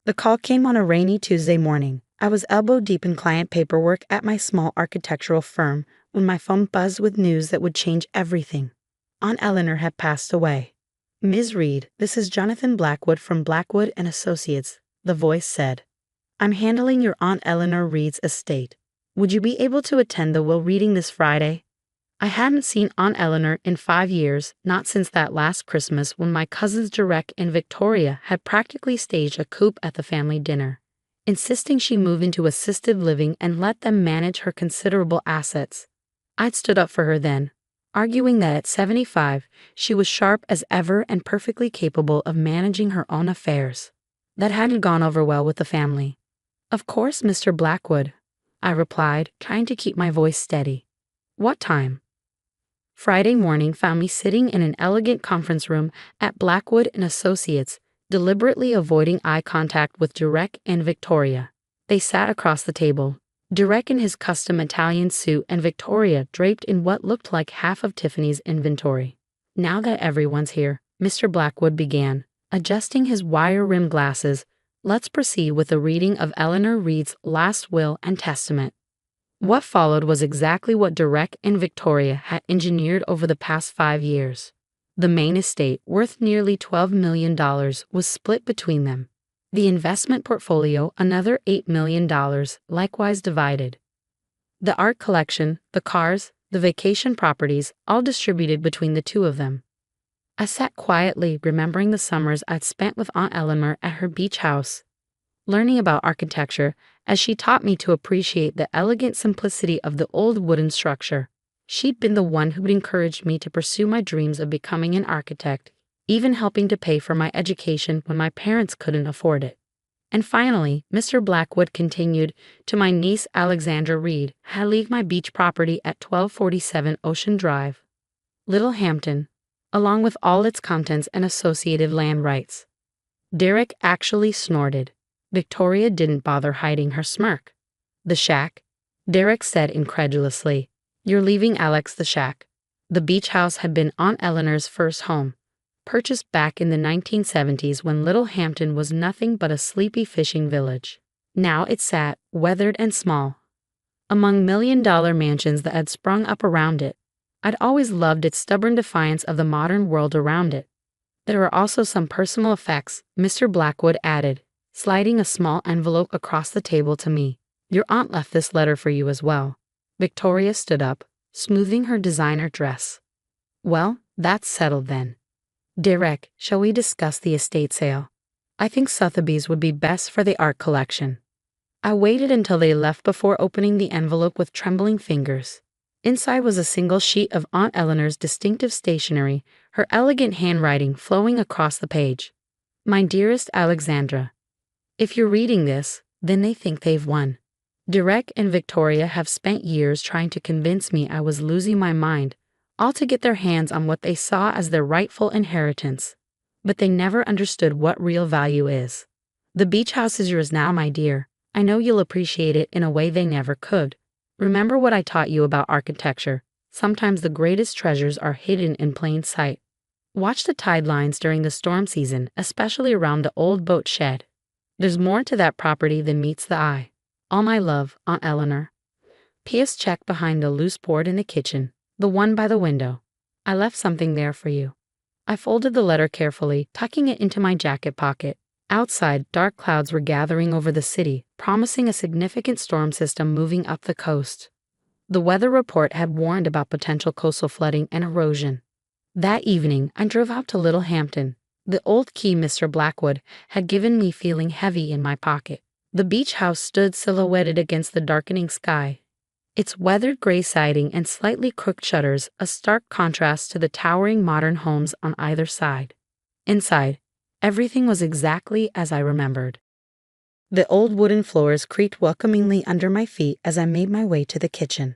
The call came on a rainy Tuesday morning. I was elbow deep in client paperwork at my small architectural firm when my phone buzzed with news that would change everything. Aunt Eleanor had passed away. "Ms. Reed, this is Jonathan Blackwood from Blackwood and Associates," the voice said. "I'm handling your Aunt Eleanor Reed's estate. Would you be able to attend the will reading this Friday?" I hadn't seen Aunt Eleanor in 5 years, not since that last Christmas when my cousins Derek and Victoria had practically staged a coup at the family dinner, insisting she move into assisted living and let them manage her considerable assets. I'd stood up for her then, arguing that at 75, she was sharp as ever and perfectly capable of managing her own affairs. That hadn't gone over well with the family. "Of course, Mr. Blackwood," I replied, trying to keep my voice steady. "What time?" Friday morning found me sitting in an elegant conference room at Blackwood and Associates, deliberately avoiding eye contact with Derek and Victoria. They sat across the table, Derek in his custom Italian suit and Victoria draped in what looked like half of Tiffany's inventory. "Now that everyone's here," Mr. Blackwood began, adjusting his wire-rimmed glasses, "let's proceed with the reading of Eleanor Reed's last will and testament." What followed was exactly what Derek and Victoria had engineered over the past 5 years. The main estate, worth nearly $12 million, was split between them. The investment portfolio, another $8 million, likewise divided. The art collection, the cars, the vacation properties, all distributed between the two of them. I sat quietly, remembering the summers I'd spent with Aunt Eleanor at her beach house, learning about architecture as she taught me to appreciate the elegant simplicity of the old wooden structure. She'd been the one who'd encouraged me to pursue my dreams of becoming an architect, even helping to pay for my education when my parents couldn't afford it. And finally, Mr. Blackwood continued, to my niece Alexandra Reed, had leave my beach property at 1247 Ocean Drive, Little Hampton, along with all its contents and associated land rights. Derek actually snorted. Victoria didn't bother hiding her smirk. "The shack?" Derek said incredulously. "You're leaving Alex the shack." The beach house had been Aunt Eleanor's first home, purchased back in the 1970s when Little Hampton was nothing but a sleepy fishing village. Now it sat, weathered and small, among million-dollar mansions that had sprung up around it. I'd always loved its stubborn defiance of the modern world around it. There were also some personal effects, Mr. Blackwood added, sliding a small envelope across the table to me. "Your aunt left this letter for you as well." Victoria stood up, smoothing her designer dress. "Well, that's settled then. Derek, shall we discuss the estate sale? I think Sotheby's would be best for the art collection." I waited until they left before opening the envelope with trembling fingers. Inside was a single sheet of Aunt Eleanor's distinctive stationery, her elegant handwriting flowing across the page. "My dearest Alexandra, if you're reading this, then they think they've won. Derek and Victoria have spent years trying to convince me I was losing my mind, all to get their hands on what they saw as their rightful inheritance. But they never understood what real value is. The beach house is yours now, my dear. I know you'll appreciate it in a way they never could. Remember what I taught you about architecture. Sometimes the greatest treasures are hidden in plain sight. Watch the tide lines during the storm season, especially around the old boat shed. There's more to that property than meets the eye. All my love, Aunt Eleanor." P.S. check behind the loose board in the kitchen, the one by the window. "I left something there for you." I folded the letter carefully, tucking it into my jacket pocket. Outside, dark clouds were gathering over the city, promising a significant storm system moving up the coast. The weather report had warned about potential coastal flooding and erosion. That evening, I drove out to Little Hampton. The old key Mr. Blackwood had given me feeling heavy in my pocket. The beach house stood silhouetted against the darkening sky, its weathered gray siding and slightly crooked shutters a stark contrast to the towering modern homes on either side. Inside, everything was exactly as I remembered. The old wooden floors creaked welcomingly under my feet as I made my way to the kitchen.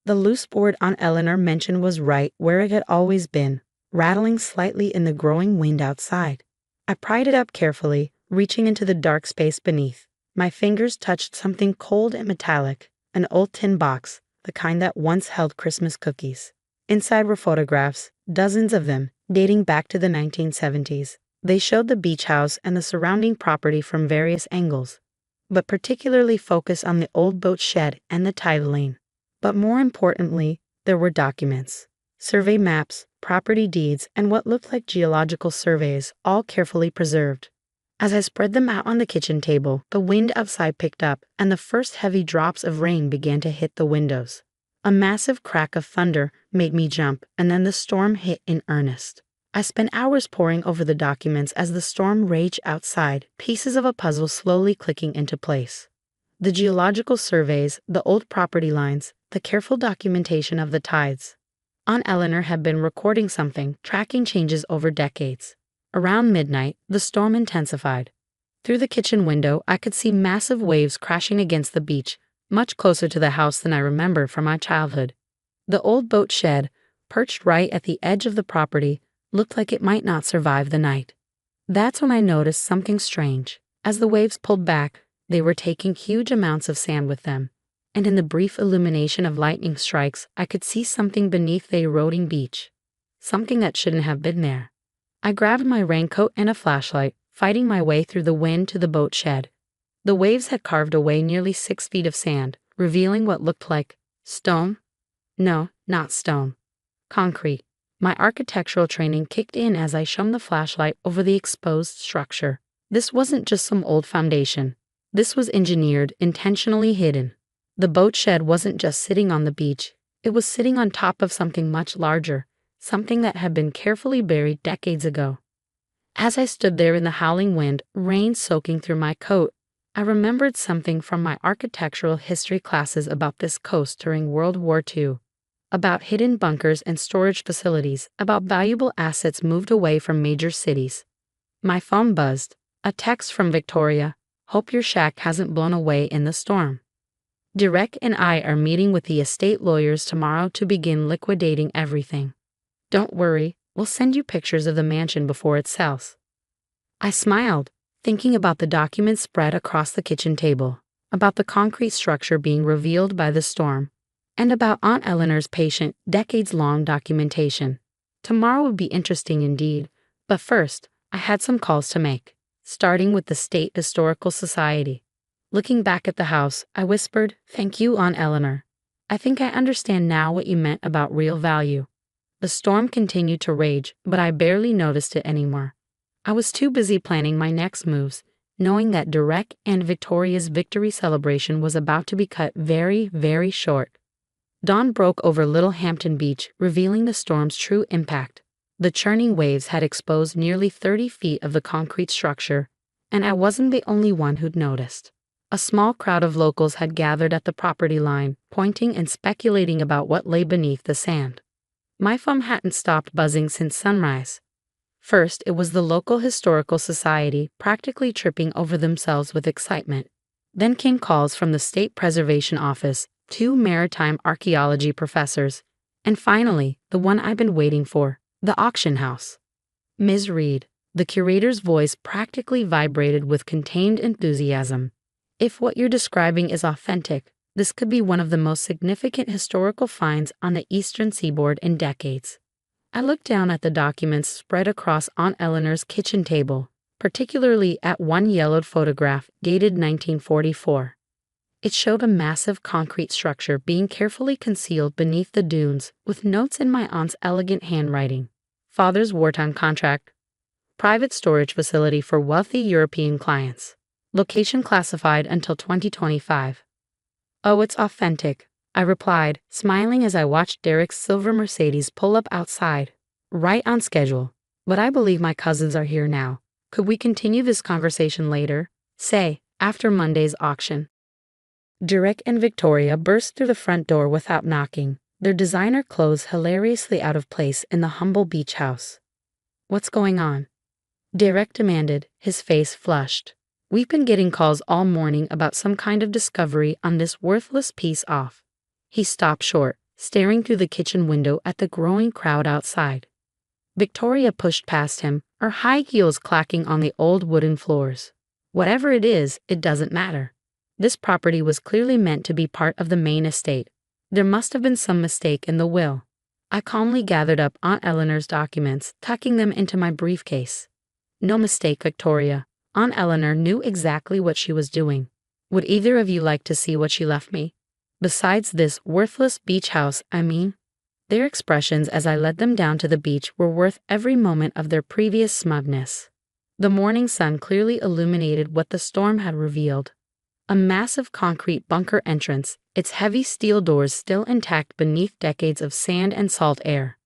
The loose board Aunt Eleanor mentioned was right where it had always been, rattling slightly in the growing wind outside. I pried it up carefully, reaching into the dark space beneath. My fingers touched something cold and metallic, an old tin box, the kind that once held Christmas cookies. Inside were photographs, dozens of them, dating back to the 1970s. They showed the beach house and the surrounding property from various angles, but particularly focused on the old boat shed and the tide lane. But more importantly, there were documents, survey maps, property deeds, and what looked like geological surveys, all carefully preserved. As I spread them out on the kitchen table, the wind outside picked up, and the first heavy drops of rain began to hit the windows. A massive crack of thunder made me jump, and then the storm hit in earnest. I spent hours poring over the documents as the storm raged outside, pieces of a puzzle slowly clicking into place. The geological surveys, the old property lines, the careful documentation of the tides. Aunt Eleanor had been recording something, tracking changes over decades. Around midnight, the storm intensified. Through the kitchen window, I could see massive waves crashing against the beach, much closer to the house than I remembered from my childhood. The old boat shed, perched right at the edge of the property, looked like it might not survive the night. That's when I noticed something strange. As the waves pulled back, they were taking huge amounts of sand with them, and in the brief illumination of lightning strikes, I could see something beneath the eroding beach. Something that shouldn't have been there. I grabbed my raincoat and a flashlight, fighting my way through the wind to the boat shed. The waves had carved away nearly 6 feet of sand, revealing what looked like stone. No, not stone. Concrete. My architectural training kicked in as I shone the flashlight over the exposed structure. This wasn't just some old foundation. This was engineered, intentionally hidden. The boat shed wasn't just sitting on the beach. It was sitting on top of something much larger, something that had been carefully buried decades ago. As I stood there in the howling wind, rain soaking through my coat, I remembered something from my architectural history classes about this coast during World War II. About hidden bunkers and storage facilities, about valuable assets moved away from major cities. My phone buzzed. A text from Victoria. Hope your shack hasn't blown away in the storm. Derek and I are meeting with the estate lawyers tomorrow to begin liquidating everything. Don't worry, we'll send you pictures of the mansion before it sells. I smiled, thinking about the documents spread across the kitchen table, about the concrete structure being revealed by the storm, and about Aunt Eleanor's patient, decades-long documentation. Tomorrow would be interesting indeed, but first, I had some calls to make, starting with the State Historical Society. Looking back at the house, I whispered, "Thank you, Aunt Eleanor. I think I understand now what you meant about real value." The storm continued to rage, but I barely noticed it anymore. I was too busy planning my next moves, knowing that Derek and Victoria's victory celebration was about to be cut very, very short. Dawn broke over Little Hampton Beach, revealing the storm's true impact. The churning waves had exposed nearly 30 feet of the concrete structure, and I wasn't the only one who'd noticed. A small crowd of locals had gathered at the property line, pointing and speculating about what lay beneath the sand. My phone hadn't stopped buzzing since sunrise. First, it was the local historical society practically tripping over themselves with excitement. Then came calls from the State Preservation Office, 2 maritime archaeology professors, and finally, the one I've been waiting for, the auction house. Ms. Reed, the curator's voice practically vibrated with contained enthusiasm. If what you're describing is authentic, this could be one of the most significant historical finds on the eastern seaboard in decades. I looked down at the documents spread across Aunt Eleanor's kitchen table, particularly at one yellowed photograph dated 1944. It showed a massive concrete structure being carefully concealed beneath the dunes, with notes in my aunt's elegant handwriting. Father's wartime contract. Private storage facility for wealthy European clients. Location classified until 2025. Oh, it's authentic, I replied, smiling as I watched Derek's silver Mercedes pull up outside. Right on schedule. But I believe my cousins are here now. Could we continue this conversation later? Say, after Monday's auction. Derek and Victoria burst through the front door without knocking, their designer clothes hilariously out of place in the humble beach house. What's going on? Derek demanded, his face flushed. We've been getting calls all morning about some kind of discovery on this worthless piece off. He stopped short, staring through the kitchen window at the growing crowd outside. Victoria pushed past him, her high heels clacking on the old wooden floors. Whatever it is, it doesn't matter. This property was clearly meant to be part of the main estate. There must have been some mistake in the will. I calmly gathered up Aunt Eleanor's documents, tucking them into my briefcase. No mistake, Victoria. Aunt Eleanor knew exactly what she was doing. Would either of you like to see what she left me? Besides this worthless beach house, I mean. Their expressions as I led them down to the beach were worth every moment of their previous smugness. The morning sun clearly illuminated what the storm had revealed. A massive concrete bunker entrance, its heavy steel doors still intact beneath decades of sand and salt air.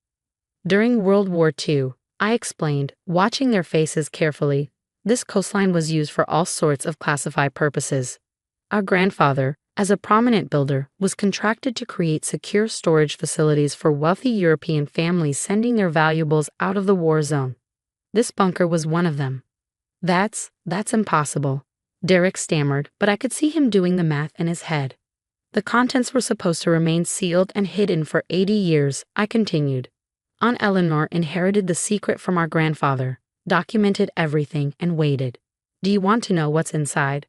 During World War II, I explained, watching their faces carefully, this coastline was used for all sorts of classified purposes. Our grandfather, as a prominent builder, was contracted to create secure storage facilities for wealthy European families sending their valuables out of the war zone. This bunker was one of them. That's impossible, Derek stammered, but I could see him doing the math in his head. The contents were supposed to remain sealed and hidden for 80 years, I continued. Aunt Eleanor inherited the secret from our grandfather, documented everything, and waited. Do you want to know what's inside?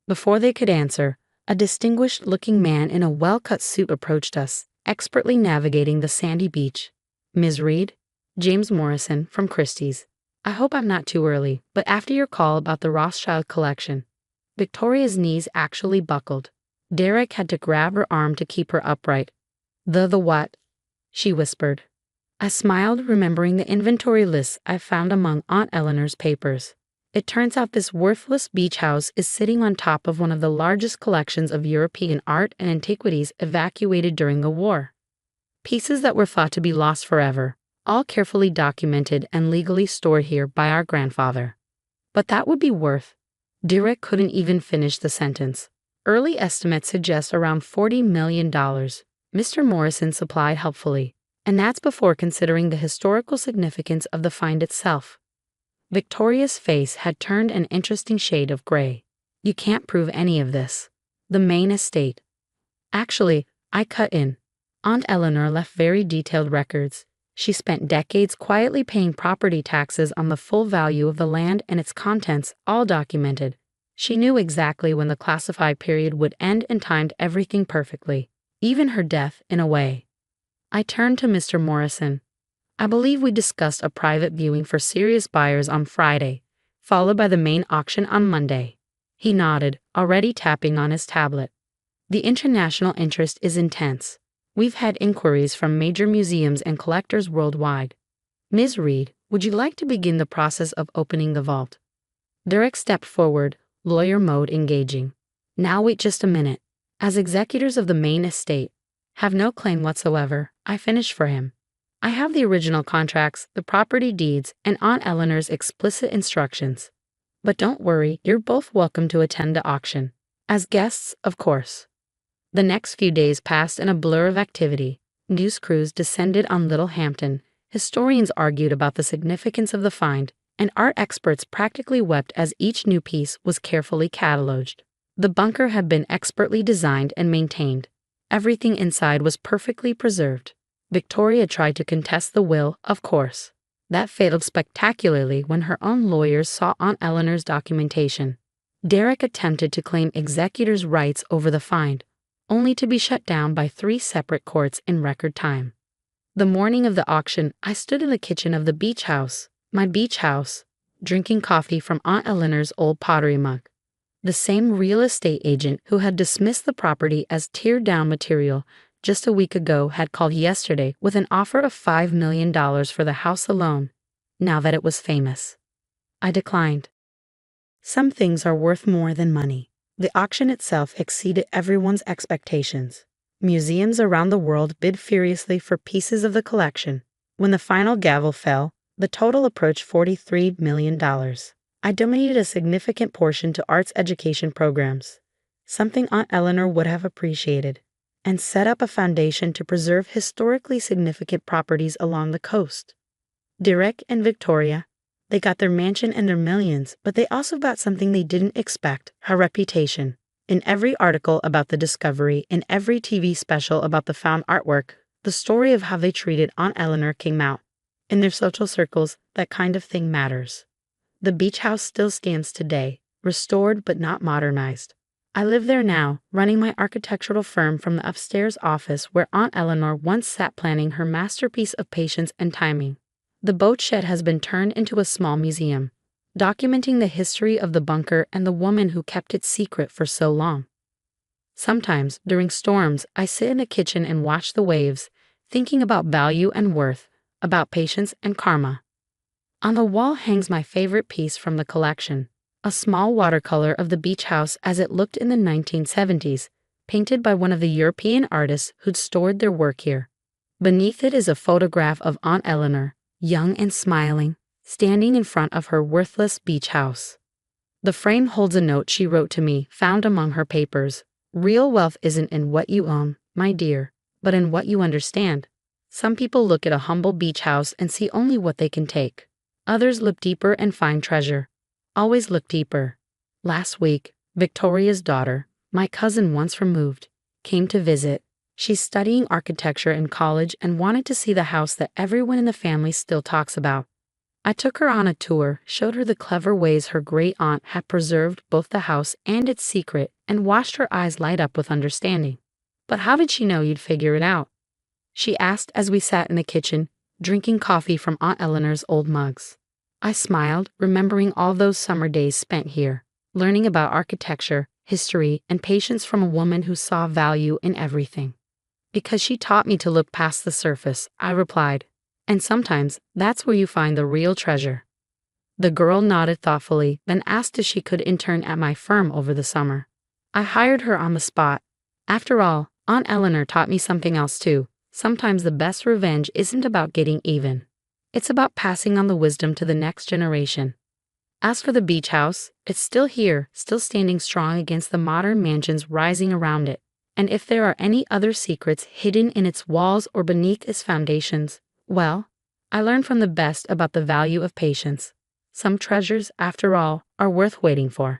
Before they could answer, a distinguished-looking man in a well-cut suit approached us, expertly navigating the sandy beach. Ms. Reed? James Morrison, from Christie's. I hope I'm not too early, but after your call about the Rothschild collection. Victoria's knees actually buckled. Derek had to grab her arm to keep her upright. The what? She whispered. I smiled, remembering the inventory lists I found among Aunt Eleanor's papers. It turns out this worthless beach house is sitting on top of one of the largest collections of European art and antiquities evacuated during the war. Pieces that were thought to be lost forever, all carefully documented and legally stored here by our grandfather. But that would be worth. Derek couldn't even finish the sentence. Early estimates suggest around $40 million, Mr. Morrison supplied helpfully, and that's before considering the historical significance of the find itself. Victoria's face had turned an interesting shade of gray. You can't prove any of this. The main estate. Actually, I cut in. Aunt Eleanor left very detailed records. She spent decades quietly paying property taxes on the full value of the land and its contents, all documented. She knew exactly when the classified period would end and timed everything perfectly, even her death, in a way. I turned to Mr. Morrison. I believe we discussed a private viewing for serious buyers on Friday, followed by the main auction on Monday. He nodded, already tapping on his tablet. The international interest is intense. We've had inquiries from major museums and collectors worldwide. Ms. Reed, would you like to begin the process of opening the vault? Derek stepped forward, lawyer mode engaging. Now wait just a minute. As executors of the main estate, have no claim whatsoever, I finished for him. I have the original contracts, the property deeds, and Aunt Eleanor's explicit instructions. But don't worry, you're both welcome to attend the auction. As guests, of course. The next few days passed in a blur of activity. News crews descended on Little Hampton, historians argued about the significance of the find, and art experts practically wept as each new piece was carefully cataloged. The bunker had been expertly designed and maintained. Everything inside was perfectly preserved. Victoria tried to contest the will, of course. That failed spectacularly when her own lawyers saw Aunt Eleanor's documentation. Derek attempted to claim executors' rights over the find, only to be shut down by 3 separate courts in record time. The morning of the auction, I stood in the kitchen of the beach house, my beach house, drinking coffee from Aunt Eleanor's old pottery mug. The same real estate agent who had dismissed the property as teared-down material just a week ago had called yesterday with an offer of $5 million for the house alone, now that it was famous. I declined. Some things are worth more than money. The auction itself exceeded everyone's expectations. Museums around the world bid furiously for pieces of the collection. When the final gavel fell, the total approached $43 million. I donated a significant portion to arts education programs, something Aunt Eleanor would have appreciated, and set up a foundation to preserve historically significant properties along the coast. Derek and Victoria, they got their mansion and their millions, but they also got something they didn't expect, her reputation. In every article about the discovery, in every TV special about the found artwork, the story of how they treated Aunt Eleanor came out. In their social circles, that kind of thing matters. The beach house still stands today, restored but not modernized. I live there now, running my architectural firm from the upstairs office where Aunt Eleanor once sat planning her masterpiece of patience and timing. The boat shed has been turned into a small museum. documenting the history of the bunker and the woman who kept it secret for so long. Sometimes, during storms, I sit in a kitchen and watch the waves, thinking about value and worth, about patience and karma. On the wall hangs my favorite piece from the collection, a small watercolor of the beach house as it looked in the 1970s, painted by one of the European artists who'd stored their work here. Beneath it is a photograph of Aunt Eleanor, young and smiling, standing in front of her worthless beach house. The frame holds a note she wrote to me, found among her papers. Real wealth isn't in what you own, my dear, but in what you understand. Some people look at a humble beach house and see only what they can take. Others look deeper and find treasure. Always look deeper. Last week, Victoria's daughter, my cousin once removed, came to visit. She's studying architecture in college and wanted to see the house that everyone in the family still talks about. I took her on a tour, showed her the clever ways her great-aunt had preserved both the house and its secret, and watched her eyes light up with understanding. But how did she know you'd figure it out? She asked as we sat in the kitchen, drinking coffee from Aunt Eleanor's old mugs. I smiled, remembering all those summer days spent here, learning about architecture, history, and patience from a woman who saw value in everything. Because she taught me to look past the surface, I replied. And sometimes, that's where you find the real treasure. The girl nodded thoughtfully, then asked if she could intern at my firm over the summer. I hired her on the spot. After all, Aunt Eleanor taught me something else too. Sometimes the best revenge isn't about getting even. It's about passing on the wisdom to the next generation. As for the beach house, it's still here, still standing strong against the modern mansions rising around it. And if there are any other secrets hidden in its walls or beneath its foundations, well, I learned from the best about the value of patience. Some treasures, after all, are worth waiting for.